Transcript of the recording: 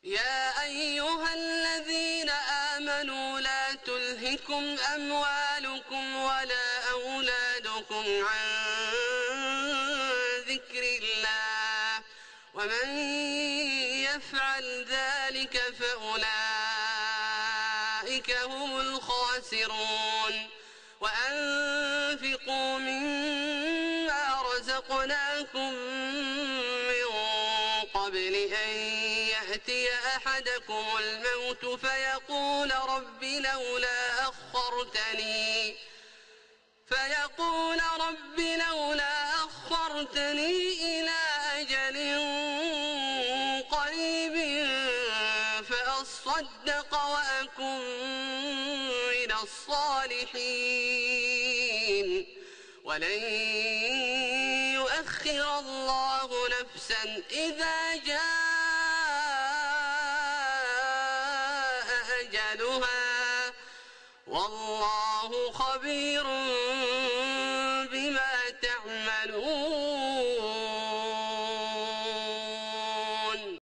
يا أيها الذين آمنوا لا تلهكم أموالكم ولا أولادكم عن ذكر الله ومن يفعل ذلك فأولئك هم الخاسرون وأنفقوا مما رزقناكم من قبل أن يأتي أحدكم الموت فيقول رب لولا أخرتني إلى أجل قريب فأصدق وأكن من الصالحين ولن يؤخر الله نفسا إذا جاء أجلها والله خبير